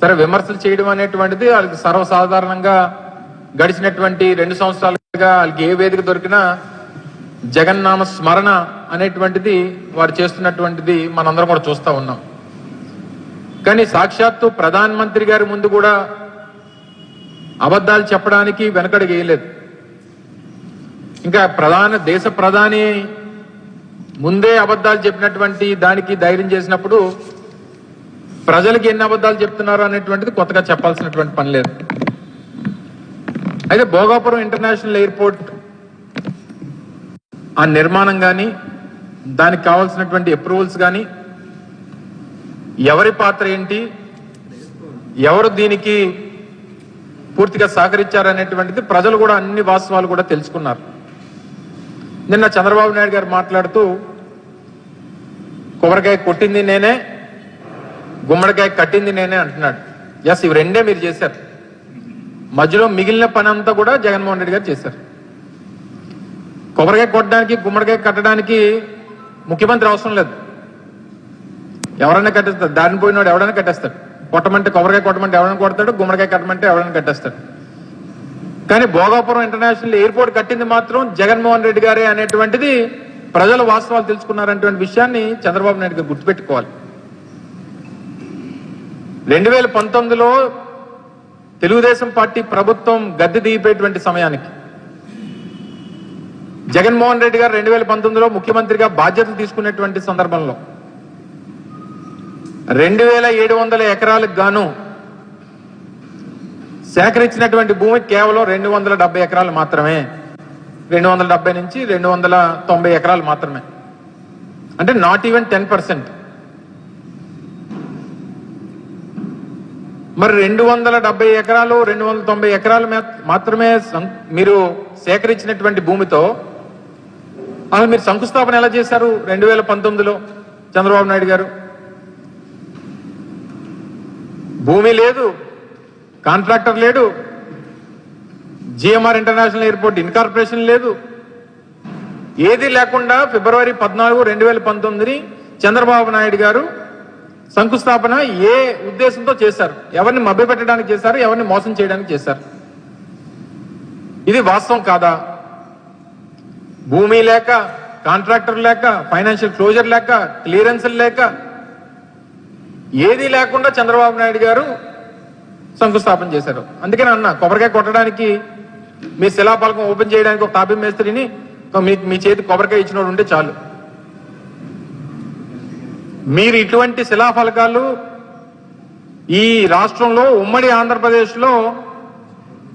సరే, విమర్శలు చేయడం అనేటువంటిది వాళ్ళకి సర్వసాధారణంగా గడిచినటువంటి 2 సంవత్సరాలుగా వాళ్ళకి ఏ వేదిక దొరికినా జగన్నామ స్మరణ అనేటువంటిది వారు చేస్తున్నటువంటిది మనందరం కూడా చూస్తూ ఉన్నాం. కానీ సాక్షాత్తు ప్రధానమంత్రి గారి ముందు కూడా అబద్ధాలు చెప్పడానికి వెనకడుగు వేయలేదు. ఇంకా దేశ ప్రధాని ముందే అబద్ధాలు చెప్పినటువంటి దానికి ధైర్యం చేసినప్పుడు ప్రజలకు ఎన్ని అబద్ధాలు చెప్తున్నారు అనేటువంటిది కొత్తగా చెప్పాల్సినటువంటి పని లేదు. అయితే భోగాపురం ఇంటర్నేషనల్ ఎయిర్పోర్ట్ ఆ నిర్మాణం కానీ దానికి కావాల్సినటువంటి అప్రూవల్స్ కానీ ఎవరి పాత్ర ఏంటి, ఎవరు దీనికి పూర్తిగా సహకరించారనేటువంటిది ప్రజలు కూడా అన్ని వాస్తవాలు కూడా తెలుసుకున్నారు. నిన్న చంద్రబాబు నాయుడు గారు మాట్లాడుతూ కొబ్బరికాయ కొట్టింది నేనే, గుమ్మడికాయ కట్టింది నేనే అంటున్నాడు. ఎస్, ఇవి రెండే మీరు చేశారు. మధ్యలో మిగిలిన పని అంతా కూడా జగన్మోహన్ రెడ్డి గారు చేశారు. కొబ్బరికాయ కొట్టడానికి, గుమ్మడికాయ కట్టడానికి ముఖ్యమంత్రి అవసరం లేదు. ఎవరైనా కట్టేస్తాడు. దారిని పోయినాడు ఎవడైనా కట్టేస్తాడు. కొట్టమంటే కొబ్బరికాయ కొట్టమంటే ఎవరైనా కొడతాడు, గుమ్మడికాయ కట్టమంటే ఎవరైనా కట్టేస్తాడు. కానీ భోగాపురం ఇంటర్నేషనల్ ఎయిర్పోర్ట్ కట్టింది మాత్రం జగన్మోహన్ రెడ్డి గారే అనేటువంటిది ప్రజలు వాస్తవాలు తెలుసుకున్నారనేటువంటి విషయాన్ని చంద్రబాబు నాయుడు గారు గుర్తుపెట్టుకోవాలి. 2019లో తెలుగుదేశం పార్టీ ప్రభుత్వం గద్దె దిగిపోయేటువంటి సమయానికి జగన్మోహన్ రెడ్డి గారు 2019లో ముఖ్యమంత్రిగా బాధ్యతలు తీసుకునేటువంటి సందర్భంలో 2700 ఎకరాలకు గాను సేకరించినటువంటి భూమి కేవలం 270 ఎకరాలు మాత్రమే. 270 నుంచి 290 ఎకరాలు మాత్రమే. అంటే నాట్ ఈవెన్ 10%. మరి 270 ఎకరాలు 290 ఎకరాలు మాత్రమే మీరు సేకరించినటువంటి భూమితో అసలు మీరు శంకుస్థాపన ఎలా చేశారు 2019లో చంద్రబాబు నాయుడు గారు? భూమి లేదు, కాంట్రాక్టర్ లేడు, జిఎంఆర్ ఇంటర్నేషనల్ ఎయిర్పోర్ట్ ఇన్కార్పొరేషన్ లేదు, ఏది లేకుండా ఫిబ్రవరి 14, 2019 చంద్రబాబు నాయుడు గారు శంకుస్థాపన ఏ ఉద్దేశంతో చేశారు? ఎవరిని మభ్యపెట్టడానికి చేశారు? ఎవరిని మోసం చేయడానికి చేశారు? ఇది వాస్తవం కాదా? భూమి లేక, కాంట్రాక్టర్ లేక, ఫైనాన్షియల్ క్లోజర్ లేక, క్లియరెన్స్లు లేక, ఏది లేకుండా చంద్రబాబు నాయుడు గారు శంకుస్థాపన చేశారు. అందుకని అన్న, కొబ్బరికాయ కొట్టడానికి మీ శిలాఫలకం ఓపెన్ చేయడానికి ఒక తాపీ మేస్త్రిని మీ చేతి కొబ్బరికాయ ఇచ్చినోడు ఉంటే చాలు. మీరు ఇటువంటి శిలాఫలకాలు ఈ రాష్ట్రంలో ఉమ్మడి ఆంధ్రప్రదేశ్లో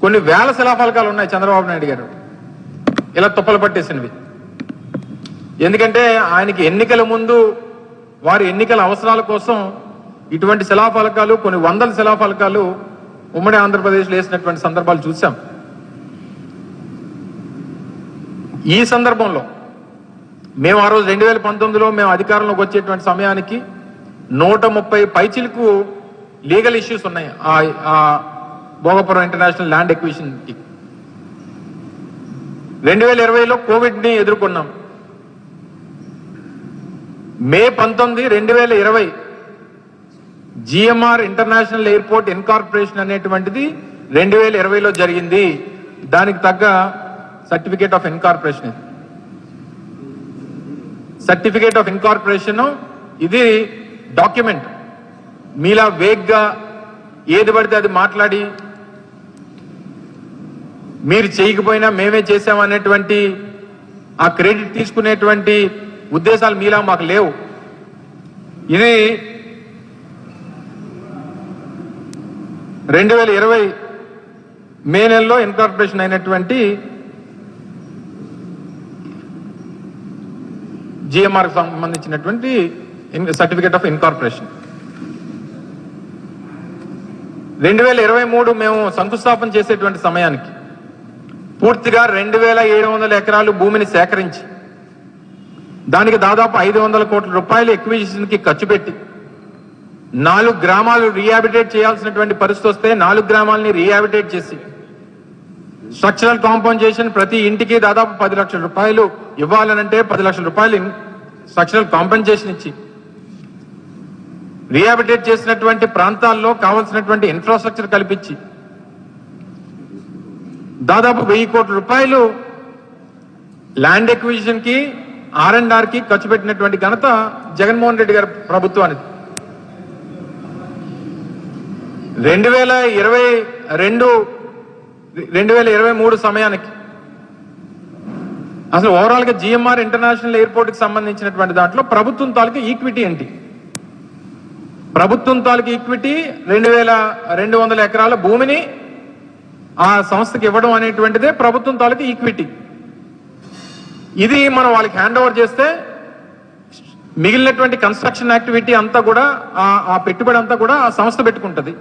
కొన్ని వేల శిలాఫలకాలు ఉన్నాయి చంద్రబాబు నాయుడు గారు ఇలా తుప్పలు పట్టేసినవి. ఎందుకంటే ఆయనకి ఎన్నికల ముందు వారి ఎన్నికల అవసరాల కోసం ఇటువంటి శిలాఫలకాలు, కొన్ని వందల శిలాఫలకాలు ఉమ్మడి ఆంధ్రప్రదేశ్లో వేసినటువంటి సందర్భాలు చూసాం. ఈ సందర్భంలో మేము ఆ రోజు 2019లో మేము అధికారంలోకి వచ్చేటువంటి సమయానికి 130 పైచిలకు లీగల్ ఇష్యూస్ ఉన్నాయి ఆ భోగాపురం ఇంటర్నేషనల్ ల్యాండ్ ఎక్విజిషన్కి. 2020లో కోవిడ్ని ఎదుర్కొన్నాం. మే 19, 2020 జిఎంఆర్ ఇంటర్నేషనల్ ఎయిర్పోర్ట్ ఇన్కార్పొరేషన్ అనేటువంటిది 2020లో జరిగింది. దానికి తగ్గ certificate of incorporation. Certificate of incorporation ఇది డాక్యుమెంట్. మీలా వేగ్గా ఏది పడితే అది మాట్లాడి మీరు చేయకపోయినా మేమే చేసామనేటువంటి ఆ క్రెడిట్ తీసుకునేటువంటి ఉద్దేశాలు మీలా మాకు లేవు. ఇది 2020 మే నెలలో ఇన్కార్పొరేషన్ అయినటువంటి జిఎంఆర్ సంబంధించినటువంటి సర్టిఫికేట్ ఆఫ్ ఇన్కార్పొరేషన్. 2023 మేము శంకుస్థాపన చేసేటువంటి సమయానికి పూర్తిగా 2700 ఎకరాలు భూమిని సేకరించి దానికి దాదాపు 500 కోట్ల రూపాయలు ఎక్విజిషన్కి ఖర్చు పెట్టి 4 గ్రామాలు రీహాబిటేట్ చేయాల్సినటువంటి పరిస్థితి వస్తే 4 గ్రామాలని రీహాబిటేట్ చేసి స్ట్రక్చరల్ కాంపన్సేషన్ ప్రతి ఇంటికి దాదాపు 10 లక్షల రూపాయలు ఇవ్వాలనంటే 10 లక్షల రూపాయలు స్ట్రక్చరల్ కాంపన్సేషన్ ఇచ్చి రీహాబిలిటేట్ చేసినటువంటి ప్రాంతాల్లో కావాల్సినటువంటి ఇన్ఫ్రాస్ట్రక్చర్ కల్పించి దాదాపు 1000 కోట్ల రూపాయలు ల్యాండ్ ఎక్విజిషన్ కి R&R కి ఖర్చు పెట్టినటువంటి ఘనత జగన్మోహన్ రెడ్డి గారి ప్రభుత్వానికి. 2023 సమయానికి అసలు ఓవరాల్ గా GMR ఇంటర్నేషనల్ ఎయిర్పోర్ట్ కి సంబంధించినటువంటి దాంట్లో ప్రభుత్వం తాలూకు ఈక్విటీ ఏంటి? ప్రభుత్వం తాలూకు ఈక్విటీ 2200 ఎకరాల భూమిని ఆ సంస్థకి ఇవ్వడం అనేటువంటిదే ప్రభుత్వం తాలూకు ఈక్విటీ. ఇది మనం వాళ్ళకి హ్యాండ్ ఓవర్ చేస్తే మిగిలినటువంటి కన్స్ట్రక్షన్ యాక్టివిటీ అంతా కూడా ఆ పెట్టుబడి అంతా కూడా ఆ సంస్థ పెట్టుకుంటది.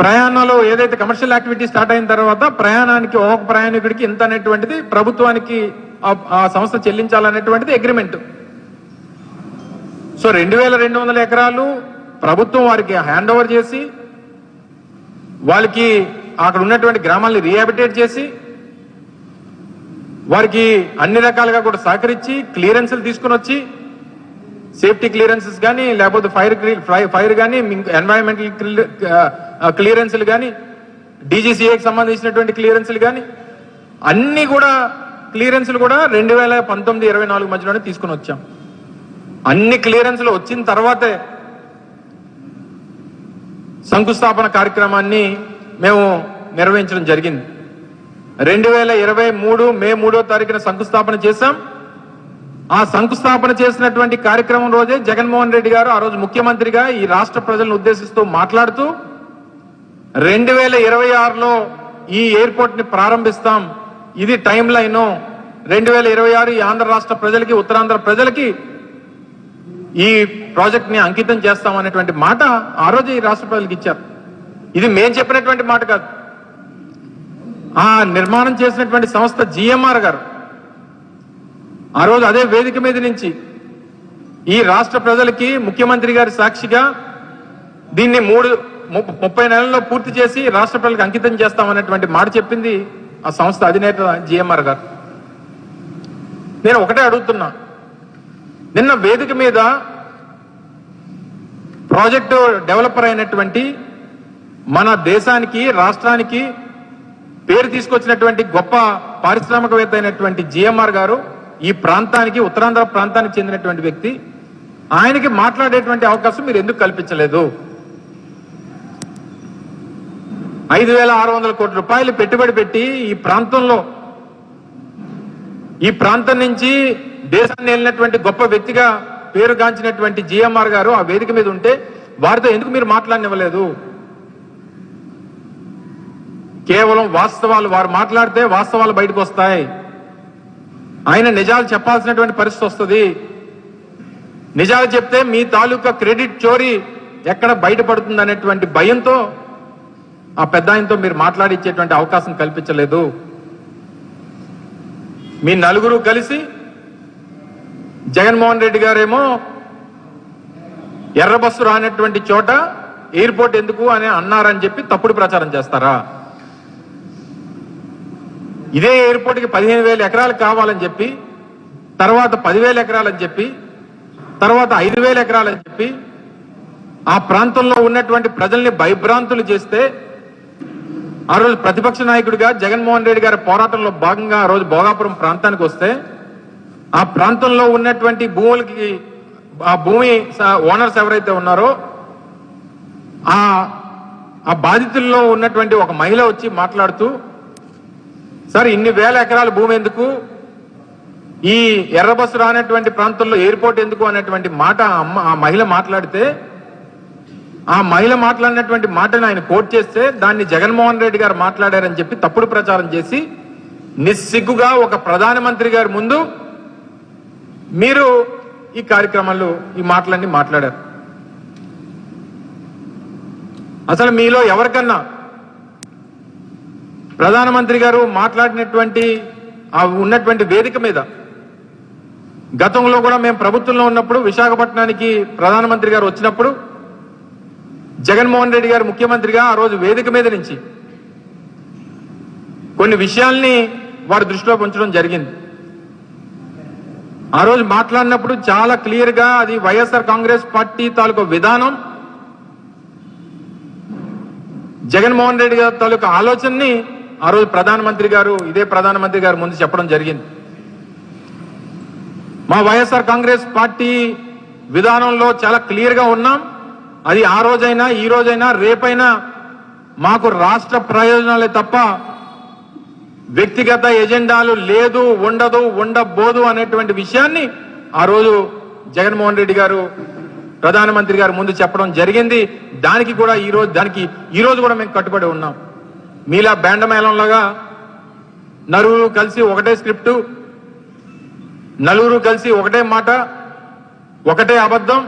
ప్రయాణాలు ఏదైతే కమర్షియల్ యాక్టివిటీ స్టార్ట్ అయిన తర్వాత ప్రయాణానికి ఒక ప్రయాణికుడికి ఇంత అనేటువంటిది ప్రభుత్వానికి ఆ సంస్థ చెల్లించాలనేటువంటిది అగ్రిమెంట్. సో 2200 ఎకరాలు ప్రభుత్వం వారికి హ్యాండ్ ఓవర్ చేసి వాళ్ళకి అక్కడ ఉన్నటువంటి గ్రామాల్ని రీహాబిలిటేట్ చేసి వారికి అన్ని రకాలుగా కూడా సహకరించి క్లియరెన్స్లు తీసుకుని వచ్చి సేఫ్టీ క్లియరెన్సెస్ కానీ లేకపోతే ఫైర్ కానీ ఎన్వైరన్మెంటల్ క్లియరెన్స్లు కానీ DGCAకి సంబంధించినటువంటి క్లియరెన్స్లు కానీ అన్ని కూడా క్లియరెన్స్లు కూడా 2019-24 మధ్యలోనే తీసుకుని వచ్చాం. అన్ని క్లియరెన్స్లు వచ్చిన తర్వాతే శంకుస్థాపన కార్యక్రమాన్ని మేము నిర్వహించడం జరిగింది. 2023 మే 3వ తారీఖున శంకుస్థాపన చేశాం. ఆ శంకుస్థాపన చేసినటువంటి కార్యక్రమం రోజే జగన్మోహన్ రెడ్డి గారు ఆ రోజు ముఖ్యమంత్రిగా ఈ రాష్ట్ర ప్రజలను ఉద్దేశిస్తూ మాట్లాడుతూ 2026లో ఈ ఎయిర్పోర్ట్ ని ప్రారంభిస్తాం, ఇది టైం లైన్, 2026 ఈ ఆంధ్ర రాష్ట్ర ప్రజలకి ఉత్తరాంధ్ర ప్రజలకి ఈ ప్రాజెక్ట్ ని అంకితం చేస్తామనేటువంటి మాట ఆ రోజు ఈ రాష్ట్ర ప్రజలకు ఇచ్చారు. ఇది మేం చెప్పినటువంటి మాట కాదు. ఆ నిర్మాణం చేసినటువంటి సంస్థ GMR గారు ఆ రోజు అదే వేదిక మీద నుంచి ఈ రాష్ట్ర ప్రజలకి ముఖ్యమంత్రి గారి సాక్షిగా దీన్ని 30 నెలల్లో పూర్తి చేసి రాష్ట్ర ప్రజలకు అంకితం చేస్తామనేటువంటి మాట చెప్పింది ఆ సంస్థ అధినేత GMR గారు. నేను ఒకటే అడుగుతున్నా, నిన్న వేదిక మీద ప్రాజెక్టు డెవలపర్ అయినటువంటి మన దేశానికి రాష్ట్రానికి పేరు తీసుకొచ్చినటువంటి గొప్ప పారిశ్రామికవేత్త అయినటువంటి GMR గారు ఈ ప్రాంతానికి ఉత్తరాంధ్ర ప్రాంతానికి చెందినటువంటి వ్యక్తి, ఆయనకి మాట్లాడేటువంటి అవకాశం మీరు ఎందుకు కల్పించలేదు? 5600 కోట్ల రూపాయలు పెట్టుబడి పెట్టి ఈ ప్రాంతం నుంచి దేశాన్ని వెళ్ళినటువంటి గొప్ప వ్యక్తిగా పేరుగాంచినటువంటి GMR గారు ఆ వేదిక మీద ఉంటే వారితో ఎందుకు మీరు మాట్లాడనివ్వలేదు? కేవలం వాస్తవాలు వారు మాట్లాడితే వాస్తవాలు బయటకు వస్తాయి. ఆయన నిజాలు చెప్పాల్సినటువంటి పరిస్థితి వస్తుంది. నిజాలు చెప్తే మీ తాలూకా క్రెడిట్ చోరీ ఎక్కడ బయటపడుతుంది అనేటువంటి భయంతో ఆ పెద్ద ఆయనతో మీరు మాట్లాడించేటువంటి అవకాశం కల్పించలేదు. మీ నలుగురు కలిసి జగన్మోహన్ రెడ్డి గారేమో ఎర్ర బస్సు రానటువంటి చోట ఎయిర్పోర్ట్ ఎందుకు అని అన్నారని చెప్పి తప్పుడు ప్రచారం చేస్తారా? ఇదే ఎయిర్పోర్ట్కి 15,000 ఎకరాలు కావాలని చెప్పి, తర్వాత 10,000 ఎకరాలని చెప్పి, తర్వాత 5,000 ఎకరాలని చెప్పి ఆ ప్రాంతంలో ఉన్నటువంటి ప్రజల్ని భయభ్రాంతులు చేస్తే ఆ రోజు ప్రతిపక్ష నాయకుడిగా జగన్మోహన్ రెడ్డి గారి పోరాటంలో భాగంగా ఆ రోజు భోగాపురం ప్రాంతానికి వస్తే ఆ ప్రాంతంలో ఉన్నటువంటి భూములకి ఆ భూమి ఓనర్స్ ఎవరైతే ఉన్నారో ఆ బాధితుల్లో ఉన్నటువంటి ఒక మహిళ వచ్చి మాట్లాడుతూ, సార్ ఇన్ని వేల ఎకరాల భూమి ఎందుకు, ఈ ఎర్రబస్సు రానటువంటి ప్రాంతంలో ఎయిర్పోర్ట్ ఎందుకు అనేటువంటి మాట ఆ మహిళ మాట్లాడితే, ఆ మహిళ మాట్లాడినటువంటి మాటను ఆయన కోట్ చేస్తే దాన్ని జగన్మోహన్ రెడ్డి గారు మాట్లాడారని చెప్పి తప్పుడు ప్రచారం చేసి నిస్సిగ్గుగా ఒక ప్రధానమంత్రి గారి ముందు మీరు ఈ కార్యక్రమాల్లో ఈ మాటలన్నీ మాట్లాడారు. అసలు మీలో ఎవరికన్నా ప్రధానమంత్రి గారు మాట్లాడినటువంటి ఉన్నటువంటి వేదిక మీద గతంలో కూడా మేము ప్రభుత్వంలో ఉన్నప్పుడు విశాఖపట్నానికి ప్రధానమంత్రి గారు వచ్చినప్పుడు జగన్మోహన్ రెడ్డి గారు ముఖ్యమంత్రిగా ఆ రోజు వేదిక మీద నుంచి కొన్ని విషయాల్ని వారి దృష్టిలో ఉంచడం జరిగింది. ఆ రోజు మాట్లాడినప్పుడు చాలా క్లియర్ గా అది వైఎస్ఆర్ కాంగ్రెస్ పార్టీ తాలూకు విధానం, జగన్మోహన్ రెడ్డి గారి తాలూకు ఆలోచనని ఆ రోజు ఇదే ప్రధానమంత్రి గారు ముందు చెప్పడం జరిగింది. మా వైఎస్ఆర్ కాంగ్రెస్ పార్టీ విధానంలో చాలా క్లియర్ గా ఉన్నాం. అది ఆ రోజైనా ఈ రోజైనా రేపైనా మాకు రాష్ట్ర ప్రయోజనాలే తప్ప వ్యక్తిగత ఎజెండాలు లేదు, ఉండదు, ఉండబోదు అనేటువంటి విషయాన్ని ఆ రోజు జగన్మోహన్ రెడ్డి గారు ప్రధానమంత్రి గారు ముందు చెప్పడం జరిగింది. దానికి ఈ రోజు కూడా మేము కట్టుబడి ఉన్నాం. మీలా బేండమేళంలాగా నలుగురు కలిసి ఒకటే స్క్రిప్టు, నలుగురు కలిసి ఒకటే మాట, ఒకటే అబద్ధం,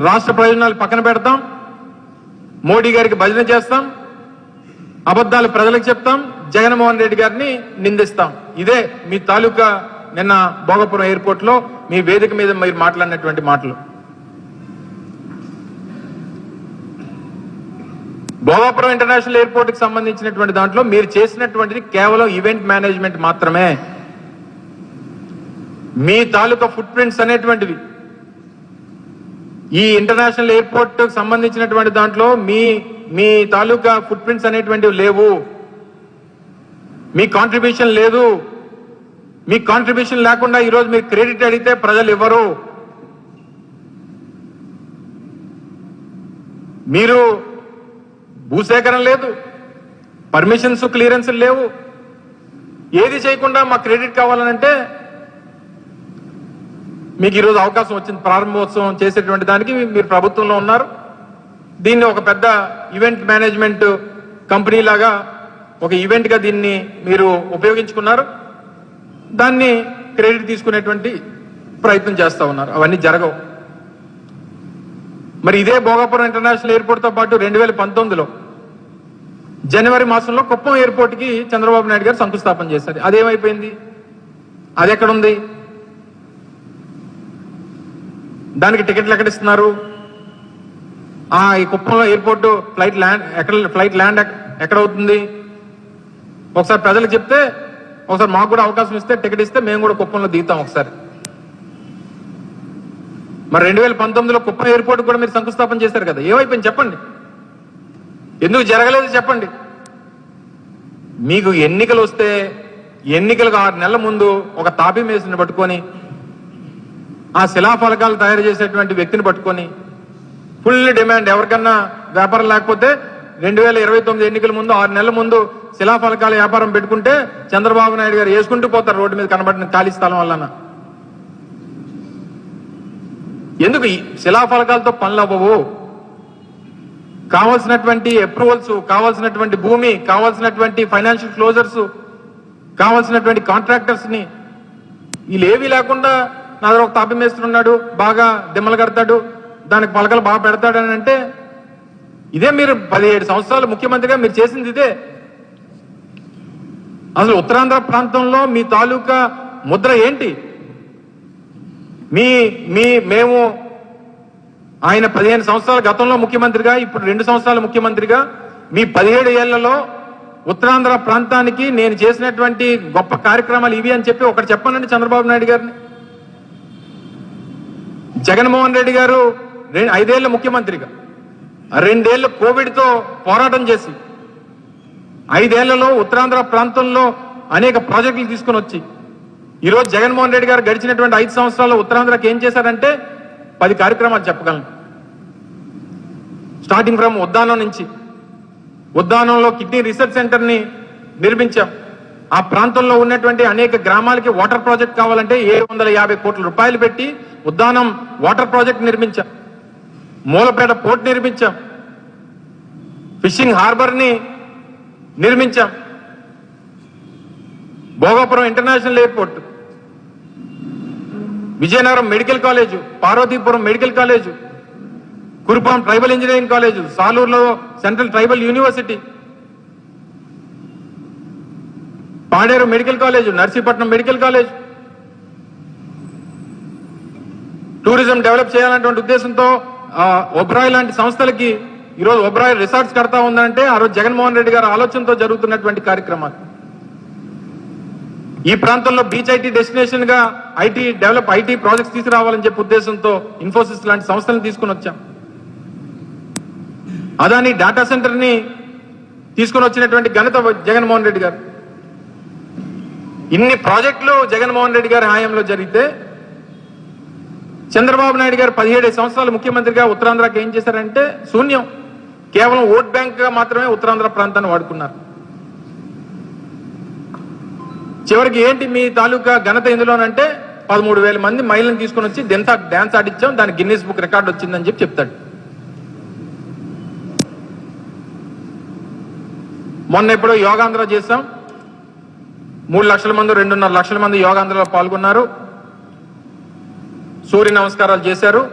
రాష్ట్ర ప్రయోజనాలు పక్కన పెడతాం, మోడీ గారికి భజన చేస్తాం, అబద్ధాలు ప్రజలకు చెప్తాం, జగన్మోహన్ రెడ్డి గారిని నిందిస్తాం. ఇదే మీ తాలూకా నిన్న భోగపురం ఎయిర్పోర్ట్ లో మీ వేదిక మీద మీరు మాట్లాడినటువంటి మాటలు. భోగాపురం ఇంటర్నేషనల్ ఎయిర్పోర్ట్ కి సంబంధించినటువంటి దాంట్లో మీరు చేసినటువంటిది కేవలం ఈవెంట్ మేనేజ్మెంట్ మాత్రమే. మీ తాలూకా ఫుట్ ప్రింట్స్ అనేటువంటివి ఈ ఇంటర్నేషనల్ ఎయిర్పోర్ట్ సంబంధించినటువంటి దాంట్లో మీ తాలూకా ఫుట్ ప్రింట్స్ అనేటువంటివి లేవు. మీ కాంట్రిబ్యూషన్ లేదు. మీ కాంట్రిబ్యూషన్ లేకుండా ఈరోజు మీరు క్రెడిట్ అడిగితే ప్రజలు ఇవ్వరు. మీరు భూసేకరణ లేదు, పర్మిషన్స్ క్లియరెన్స్ లేవు, ఏది చేయకుండా మా క్రెడిట్ కావాలనంటే మీకు ఈరోజు అవకాశం వచ్చింది. ప్రారంభోత్సవం చేసేటువంటి దానికి మీరు ప్రభుత్వంలో ఉన్నారు. దీన్ని ఒక పెద్ద ఈవెంట్ మేనేజ్మెంట్ కంపెనీ లాగా ఒక ఈవెంట్ గా దీన్ని మీరు ఉపయోగించుకున్నారు. దాన్ని క్రెడిట్ తీసుకునేటువంటి ప్రయత్నం చేస్తా ఉన్నారు. అవన్నీ జరగవు. మరి ఇదే భోగాపురం ఇంటర్నేషనల్ ఎయిర్పోర్ట్ తో పాటు 2019లో జనవరి మాసంలో కుప్పం ఎయిర్పోర్ట్ కి చంద్రబాబు నాయుడు గారు శంకుస్థాపన చేశారు. అదేమైపోయింది? అది ఎక్కడుంది? దానికి టికెట్లు ఎక్కడ ఇస్తున్నారు? ఈ కుప్పంలో ఎయిర్పోర్ట్ ఫ్లైట్ ల్యాండ్ ఎక్కడ అవుతుంది? ఒకసారి ప్రజలకు చెప్తే, ఒకసారి మాకు కూడా అవకాశం ఇస్తే, టికెట్ ఇస్తే మేము కూడా కుప్పంలో దిగుతాం ఒకసారి. మరి 2019లో కుప్పం ఎయిర్పోర్ట్ కూడా మీరు శంకుస్థాపన చేశారు కదా, ఏమైపోయింది చెప్పండి? ఎందుకు జరగలేదు చెప్పండి? మీకు ఎన్నికలు వస్తే ఎన్నికలకు 6 నెలల ముందు ఒక తాపీ మేసుని పట్టుకొని, ఆ శిలాఫలకాలు తయారు చేసేటువంటి వ్యక్తిని పట్టుకొని ఫుల్ డిమాండ్, ఎవరికన్నా వ్యాపారం లేకపోతే 2029 ఎన్నికల ముందు 6 నెలల ముందు శిలాఫలకాల వ్యాపారం పెట్టుకుంటే చంద్రబాబు నాయుడు గారు వేసుకుంటూ పోతారు రోడ్డు మీద కనబడిన ఖాళీ స్థలం వలన. ఎందుకు ఈ శిలాఫలకాలతో పనులు అవ్వవు? కావాల్సినటువంటి అప్రూవల్స్, కావాల్సినటువంటి భూమి, కావాల్సినటువంటి ఫైనాన్షియల్ క్లోజర్స్, కావాల్సినటువంటి కాంట్రాక్టర్స్ ని వీళ్ళేవి లేకుండా నా దగ్గర ఒక తాపి మేస్తున్నాడు, బాగా దిమ్మలు కడతాడు, దానికి పలకలు బాగా పెడతాడని అంటే, ఇదే మీరు 17 సంవత్సరాలు ముఖ్యమంత్రిగా మీరు చేసింది ఇదే. అసలు ఉత్తరాంధ్ర ప్రాంతంలో మీ తాలూకా ముద్ర ఏంటి? మేము ఆయన 15 సంవత్సరాల గతంలో ముఖ్యమంత్రిగా, ఇప్పుడు 2 సంవత్సరాల ముఖ్యమంత్రిగా, మీ 17 ఏళ్లలో ఉత్తరాంధ్ర ప్రాంతానికి నేను చేసినటువంటి గొప్ప కార్యక్రమాలు ఇవి అని చెప్పి ఒకటి చెప్పానండి చంద్రబాబు నాయుడు గారిని. జగన్మోహన్ రెడ్డి గారు 5 ఏళ్ల ముఖ్యమంత్రిగా 2 ఏళ్లు కోవిడ్ తో పోరాటం చేసి 5 ఏళ్లలో ఉత్తరాంధ్ర ప్రాంతంలో అనేక ప్రాజెక్టులు తీసుకుని వచ్చి ఈరోజు జగన్మోహన్ రెడ్డి గారు గడిచినటువంటి 5 సంవత్సరాల్లో ఉత్తరాంధ్రకి ఏం చేశారంటే 10 కార్యక్రమాలు చెప్పగలను. స్టార్టింగ్ ఫ్రమ్ ఉద్దానం నుంచి, ఉద్దానంలో కిడ్నీ రీసెర్చ్ సెంటర్ ని నిర్మించాం. ఆ ప్రాంతంలో ఉన్నటువంటి అనేక గ్రామాలకి వాటర్ ప్రాజెక్ట్ కావాలంటే 750 కోట్ల రూపాయలు పెట్టి ఉద్దానం వాటర్ ప్రాజెక్ట్ నిర్మించాం. మూలపేట పోర్ట్ నిర్మించాం. ఫిషింగ్ హార్బర్ ని నిర్మించాం. Bhogapuram international airport, Vizianagaram medical college, Parvathipuram medical college, Kurupam tribal engineering college, సాలూరులో central tribal university, Paderu medical college, Narsipatnam medical college, tourism develop చేయాలనేటువంటి ఉద్దేశంతో ఒబ్రాయ్ లాంటి సంస్థలకి ఈరోజు ఒబ్రాయ్ రిసార్ట్స్ కడతా ఉందంటే ఆ రోజు జగన్మోహన్ రెడ్డి గారి ఆలోచనతో జరుగుతున్నటువంటి కార్యక్రమాలు. ఈ ప్రాంతంలో బీచ్ ఐటీ డెస్టినేషన్ గా ఐటీ ప్రాజెక్ట్స్ తీసుకురావాలని చెప్పి ఉద్దేశంతో ఇన్ఫోసిస్ లాంటి సంస్థలను తీసుకుని వచ్చాం. అదాని డేటా సెంటర్ ని తీసుకుని వచ్చినటువంటి ఘనత జగన్మోహన్ రెడ్డి గారు. ఇన్ని ప్రాజెక్టులు జగన్మోహన్ రెడ్డి గారి హయాంలో జరిగితే చంద్రబాబు నాయుడు గారు 17 సంవత్సరాలు ముఖ్యమంత్రిగా ఉత్తరాంధ్రకి ఏం చేశారంటే శూన్యం. కేవలం ఓట్ బ్యాంక్ గా మాత్రమే ఉత్తరాంధ్ర ప్రాంతాన్ని వాడుకున్నారు. చివరికి ఏంటి మీ తాలూకా ఘనత ఎందులోనంటే 13,000 మంది మహిళలను తీసుకుని వచ్చి డాన్స్ ఆడిచ్చాం, దానికి గిన్నీస్ బుక్ రికార్డు వచ్చిందని చెప్పి చెప్తాడు. మొన్న ఎప్పుడో యోగాంధ్ర చేశాం, 3 లక్షల మంది 2.5 లక్షల మంది యోగాంధ్రలో పాల్గొన్నారు, సూర్య నమస్కారాలు చేశారు,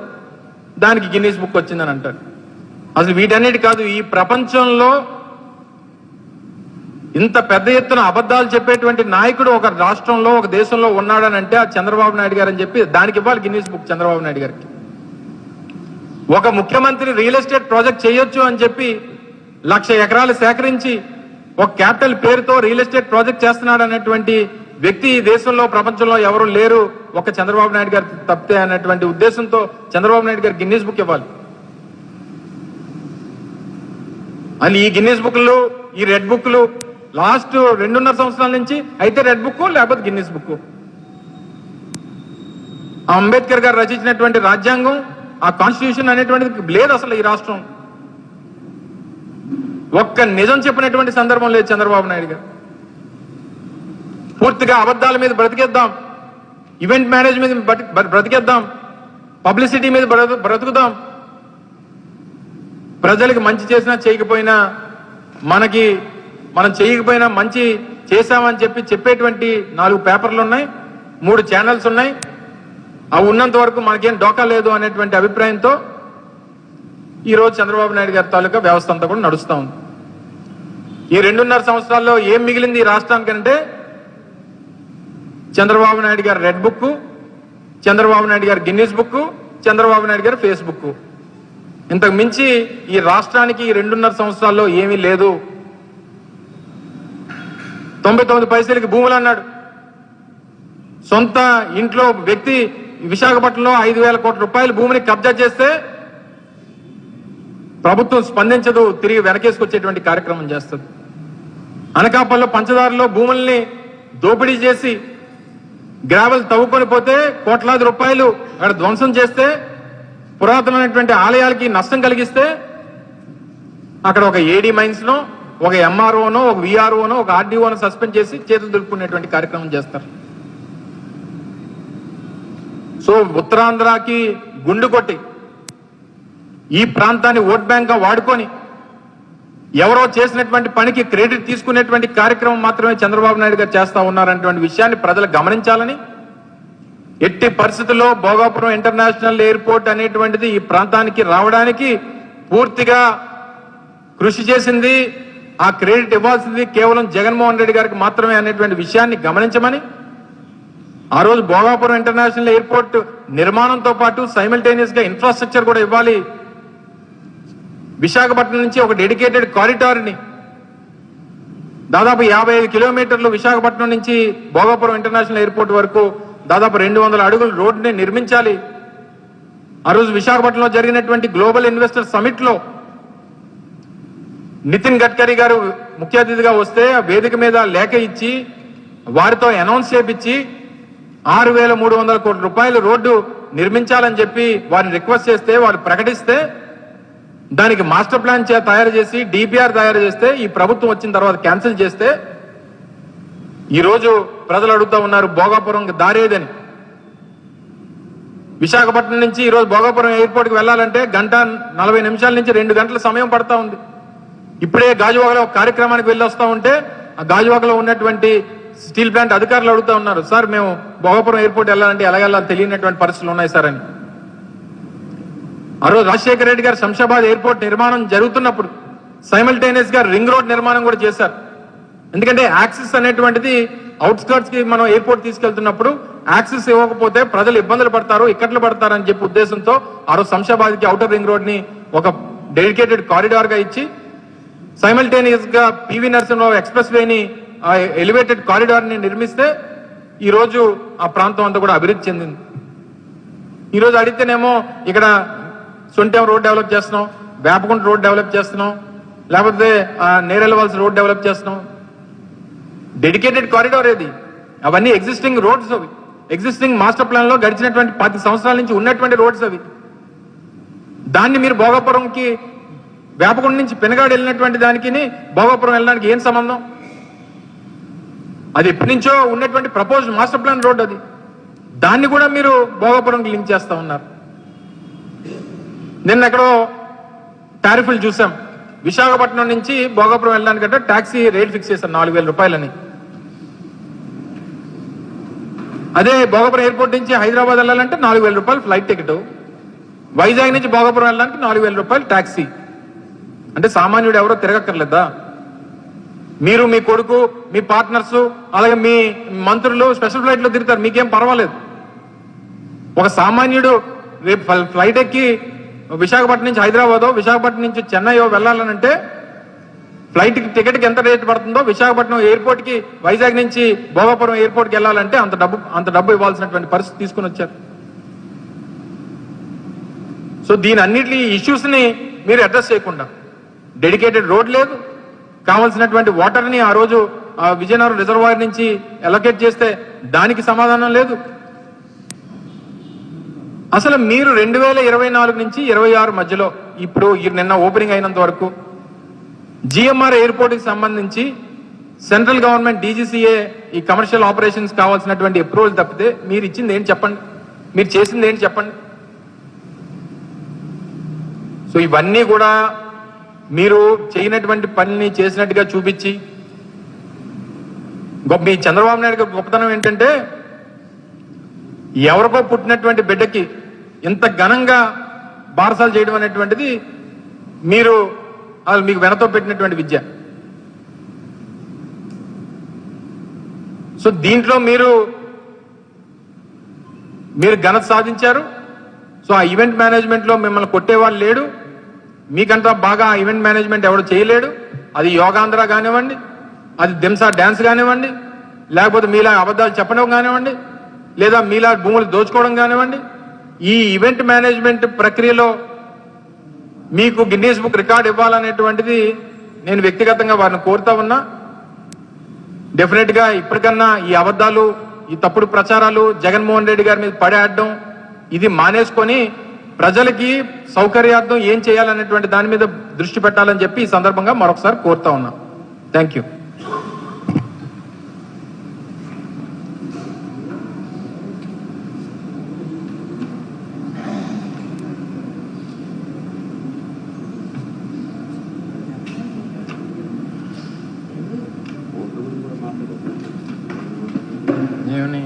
దానికి గిన్నీస్ బుక్ వచ్చిందని అంటారు. అసలు వీటన్నిటి కాదు, ఈ ప్రపంచంలో ఇంత పెద్ద ఎత్తున అబద్ధాలు చెప్పేటువంటి నాయకుడు ఒక రాష్ట్రంలో ఒక దేశంలో ఉన్నాడని అంటే ఆ చంద్రబాబు నాయుడు గారు అని చెప్పి దానికి ఇవ్వాలి గిన్నీస్ బుక్ చంద్రబాబు నాయుడు గారికి. ఒక ముఖ్యమంత్రి రియల్ ఎస్టేట్ ప్రాజెక్ట్ చేయొచ్చు అని చెప్పి 1,00,000 ఎకరాలు సేకరించి ఒక క్యాపిటల్ పేరుతో రియల్ ఎస్టేట్ ప్రాజెక్ట్ చేస్తున్నాడు అనేటువంటి వ్యక్తి ఈ దేశంలో ప్రపంచంలో ఎవరు లేరు, ఒక చంద్రబాబు నాయుడు గారు తప్పితే అనేటువంటి ఉద్దేశంతో చంద్రబాబు నాయుడు గారు గిన్నీస్ బుక్ ఇవ్వాలి. అని ఈ గిన్నీస్ బుక్లు, ఈ రెడ్ బుక్లు లాస్ట్ 2.5 సంవత్సరాల నుంచి అయితే రెడ్ బుక్ లేకపోతే గిన్నీస్ బుక్. అంబేద్కర్ గారు రచించినటువంటి రాజ్యాంగం, ఆ కాన్స్టిట్యూషన్ అనేటువంటిది లేదు అసలు ఈ రాష్ట్రం. ఒక్క నిజం చెప్పినటువంటి సందర్భం లేదు చంద్రబాబు నాయుడు గారు. పూర్తిగా అబద్ధాల మీద బ్రతికేద్దాం, ఈవెంట్ మేనేజ్ మీద బ్రతికేద్దాం, పబ్లిసిటీ మీద బ్రతుకుదాం, ప్రజలకు మంచి చేసినా చేయకపోయినా మనం చేయకపోయినా మంచి చేశామని చెప్పేటువంటి 4 పేపర్లు ఉన్నాయి, 3 ఛానల్స్ ఉన్నాయి, అవి ఉన్నంత వరకు మనకేం డోకా లేదు అనేటువంటి అభిప్రాయంతో ఈరోజు చంద్రబాబు నాయుడు గారి తాలూకా వ్యవస్థ అంతా కూడా నడుస్తూ ఉంది. ఈ 2.5 సంవత్సరాల్లో ఏం మిగిలింది ఈ రాష్ట్రానికంటే చంద్రబాబు నాయుడు గారి రెడ్ బుక్, చంద్రబాబు నాయుడు గారి గిన్నీస్ బుక్, చంద్రబాబు నాయుడు గారి ఫేస్బుక్. ఇంతకు మించి ఈ రాష్ట్రానికి ఈ 2.5 సంవత్సరాల్లో ఏమీ లేదు. 99 పైసలకి భూములు అన్నాడు. సొంత ఇంట్లో వ్యక్తి విశాఖపట్నంలో 5,000 కోట్ల రూపాయల భూమిని కబ్జా చేస్తే ప్రభుత్వం స్పందించదు, తిరిగి వెనకేసుకొచ్చేటువంటి కార్యక్రమం చేస్తుంది. అనకాపల్లిలో పంచదారలో భూముల్ని దోపిడీ చేసి గ్రావెల్ తవ్వుకొని పోతే కోట్లాది రూపాయలు అక్కడ ధ్వంసం చేస్తే, పురాతనమైనటువంటి ఆలయాలకి నష్టం కలిగిస్తే అక్కడ ఒక ఏడీ మైన్స్ నో, ఒక ఎంఆర్ఓనో, ఒక విఆర్ఓనో, ఒక ఆర్డీఓనో సస్పెండ్ చేసి చేతులు దులుపుకునేటువంటి కార్యక్రమం చేస్తారు. సో ఉత్తరాంధ్రకి గుండు కొట్టి ఈ ప్రాంతాన్ని ఓట్ బ్యాంక్ గా వాడుకొని ఎవరో చేసినటువంటి పనికి క్రెడిట్ తీసుకునేటువంటి కార్యక్రమం మాత్రమే చంద్రబాబు నాయుడు గారు చేస్తా ఉన్నారనేటువంటి విషయాన్ని ప్రజలు గమనించాలని, ఎట్టి పరిస్థితుల్లో భోగాపురం ఇంటర్నేషనల్ ఎయిర్పోర్ట్ అనేటువంటిది ఈ ప్రాంతానికి రావడానికి పూర్తిగా కృషి చేసింది, ఆ క్రెడిట్ ఇవ్వాల్సింది కేవలం జగన్మోహన్ రెడ్డి గారికి మాత్రమే అనేటువంటి విషయాన్ని గమనించమని, ఆ రోజు భోగాపురం ఇంటర్నేషనల్ ఎయిర్పోర్ట్ నిర్మాణంతో పాటు సైమల్టేనియస్ గా ఇన్ఫ్రాస్ట్రక్చర్ కూడా ఇవ్వాలి, విశాఖపట్నం నుంచి ఒక డెడికేటెడ్ కారిడార్ ని దాదాపు 55 కిలోమీటర్లు విశాఖపట్నం నుంచి భోగాపురం ఇంటర్నేషనల్ ఎయిర్పోర్ట్ వరకు దాదాపు 200 అడుగుల రోడ్డుని నిర్మించాలి. ఆ రోజు విశాఖపట్నంలో జరిగినటువంటి గ్లోబల్ ఇన్వెస్టర్ సమిట్ లో నితిన్ గడ్కరీ గారు ముఖ్య అతిథిగా వస్తే ఆ వేదిక మీద లేఖ ఇచ్చి వారితో అనౌన్స్ చేపించి 6,300 కోట్ల రూపాయలు రోడ్డు నిర్మించాలని చెప్పి వారిని రిక్వెస్ట్ చేస్తే వారు ప్రకటిస్తే దానికి మాస్టర్ ప్లాన్ తయారు చేసి డిపిఆర్ తయారు చేస్తే ఈ ప్రభుత్వం వచ్చిన తర్వాత క్యాన్సిల్ చేస్తే ఈ రోజు ప్రజలు అడుగుతా ఉన్నారు భోగాపురం దారేదని. విశాఖపట్నం నుంచి ఈ రోజు భోగాపురం ఎయిర్పోర్ట్ కి వెళ్లాలంటే 1:40 నిమిషాల నుంచి 2 గంటల సమయం పడతా ఉంది. ఇప్పుడే గాజువాకలో ఒక కార్యక్రమానికి వెళ్ళి వస్తా ఉంటే ఆ గాజువాకలో ఉన్నటువంటి స్టీల్ ప్లాంట్ అధికారులు అడుగుతా ఉన్నారు, సార్ మేము భోగాపురం ఎయిర్పోర్ట్ వెళ్ళాలంటే ఎలాగెళ్ళాలి తెలియనటువంటి పరిస్థితులు ఉన్నాయి సార్ అని. ఆ రోజు రాజశేఖర రెడ్డి గారు శంషాబాద్ ఎయిర్పోర్ట్ నిర్మాణం జరుగుతున్నప్పుడు సైమల్టేనియస్ గా రింగ్ రోడ్ నిర్మాణం కూడా చేశారు. ఎందుకంటే యాక్సిస్ అనేటువంటిది అవుట్స్కర్ట్స్ కి మనం ఎయిర్పోర్ట్ తీసుకెళ్తున్నప్పుడు యాక్సిస్ ఇవ్వకపోతే ప్రజలు ఇబ్బందులు పడతారు, ఇక్కట్లు పడతారు అని చెప్పి ఉద్దేశంతో ఆ రోజు శంషాబాద్ కి అవుటర్ రింగ్ రోడ్ ని ఒక డెడికేటెడ్ కారిడార్ గా ఇచ్చి సైమల్టేనియస్ గా పివి నరసింహరావు ఎక్స్ప్రెస్ వేని ఎలివేటెడ్ కారిడార్ ని నిర్మిస్తే ఈరోజు ఆ ప్రాంతం అంతా కూడా అభివృద్ధి చెందింది. ఈరోజు అడిగితేనేమో ఇక్కడ సొంటెం రోడ్ డెవలప్ చేస్తున్నాం, వేపకుంట రోడ్ డెవలప్ చేస్తున్నాం, లేకపోతే నేరెళ్ళవలస రోడ్ డెవలప్ చేస్తున్నాం. డెడికేటెడ్ కారిడార్ ఏది? అవన్నీ ఎగ్జిస్టింగ్ రోడ్స్, అవి ఎగ్జిస్టింగ్ మాస్టర్ ప్లాన్ లో గడిచినటువంటి 10 సంవత్సరాల నుంచి ఉన్నటువంటి రోడ్స్ అవి. దాన్ని మీరు భోగాపురంకి, వేపకుండ నుంచి పెనగాడు వెళ్ళినటువంటి దానికి భోగాపురం వెళ్ళడానికి ఏం సంబంధం? అది ఎప్పటి నుంచో ఉన్నటువంటి ప్రపోజ్డ్ మాస్టర్ ప్లాన్ రోడ్ అది. దాన్ని కూడా మీరు భోగాపురంకి లింక్ చేస్తా ఉన్నారు. నిన్న ఎక్కడో టారిఫ్లు చూసాం, విశాఖపట్నం నుంచి భోగాపురం వెళ్ళడానికంటే ట్యాక్సీ రేట్ ఫిక్స్ చేశారు 4,000 రూపాయలని. అదే భోగాపురం ఎయిర్పోర్ట్ నుంచి హైదరాబాద్ వెళ్ళాలంటే 4,000 రూపాయలు ఫ్లైట్ టికెట్, వైజాగ్ నుంచి భోగాపురం వెళ్ళడానికి 4,000 రూపాయలు ట్యాక్సీ. అంటే సామాన్యుడు ఎవరో తిరగక్కర్లేదా? మీరు, మీ కొడుకు, మీ పార్ట్నర్స్, అలాగే మీ మంత్రులు స్పెషల్ ఫ్లైట్ లో తిరుగుతారు, మీకేం పర్వాలేదు. ఒక సామాన్యుడు రేపు ఫ్లైట్ ఎక్కి విశాఖపట్నం నుంచి హైదరాబాదో, విశాఖపట్నం నుంచి చెన్నైయో వెళ్ళాలనంటే ఫ్లైట్ టికెట్కి ఎంత రేటు పడుతుందో, విశాఖపట్నం ఎయిర్పోర్ట్ కి, వైజాగ్ నుంచి భోగాపురం ఎయిర్పోర్ట్ కి వెళ్ళాలంటే అంత డబ్బు ఇవ్వాల్సినటువంటి పరిస్థితి తీసుకుని వచ్చారు. సో దీని అన్నిటి ఇష్యూస్ ని మీరు అడ్రస్ చేయకుండా, డెడికేటెడ్ రోడ్ లేదు, కావాల్సినటువంటి వాటర్ ని ఆ రోజు విజయనగరం రిజర్వాయర్ నుంచి అలొకేట్ చేస్తే దానికి సమాధానం లేదు. అసలు మీరు 2024 నుంచి 26 మధ్యలో, ఇప్పుడు నిన్న ఓపెనింగ్ అయినంత వరకు జిఎంఆర్ ఎయిర్పోర్ట్ కి సంబంధించి సెంట్రల్ గవర్నమెంట్ డీజీసీఏ ఈ కమర్షియల్ ఆపరేషన్స్ కావాల్సినటువంటి అప్రూవల్ తప్పితే మీరు ఇచ్చింది ఏంటి చెప్పండి, మీరు చేసింది ఏంటి చెప్పండి. సో ఇవన్నీ కూడా మీరు చేయనటువంటి పనిని చేసినట్టుగా చూపించి, మీ చంద్రబాబు నాయుడు గారి గొప్పతనం ఏంటంటే ఎవరికో పుట్టినటువంటి బిడ్డకి ఇంత ఘనంగా బారసాలు చేయడం అనేటువంటిది మీకు వెనతో పెట్టినటువంటి విద్య. సో దీంట్లో మీరు ఘనత సాధించారు. సో ఆ ఈవెంట్ మేనేజ్మెంట్ లో మిమ్మల్ని కొట్టేవాళ్ళు లేడు, మీకంతా బాగా ఈవెంట్ మేనేజ్మెంట్ ఎవరు చేయలేడు. అది యోగాంధ్ర కానివ్వండి, అది దింసా డ్యాన్స్ కానివ్వండి, లేకపోతే మీలా అబద్ధాలు చెప్పడం కానివ్వండి, లేదా మీలా భూములు దోచుకోవడం కానివ్వండి. ఈ ఈవెంట్ మేనేజ్మెంట్ ప్రక్రియలో మీకు గిన్నీస్ బుక్ రికార్డ్ ఇవ్వాలనేటువంటిది నేను వ్యక్తిగతంగా వారిని కోరుతా ఉన్నా. డెఫినెట్ గా ఇప్పటికన్నా ఈ అబద్ధాలు, ఈ తప్పుడు ప్రచారాలు జగన్మోహన్ రెడ్డి గారి మీద పడేయడం ఇది మానేసుకొని ప్రజలకి సౌకర్యార్థం ఏం చేయాలనేటువంటి దాని మీద దృష్టి పెట్టాలని చెప్పి ఈ సందర్భంగా మరొకసారి కోరుతా ఉన్నా. Thank you. ఏమని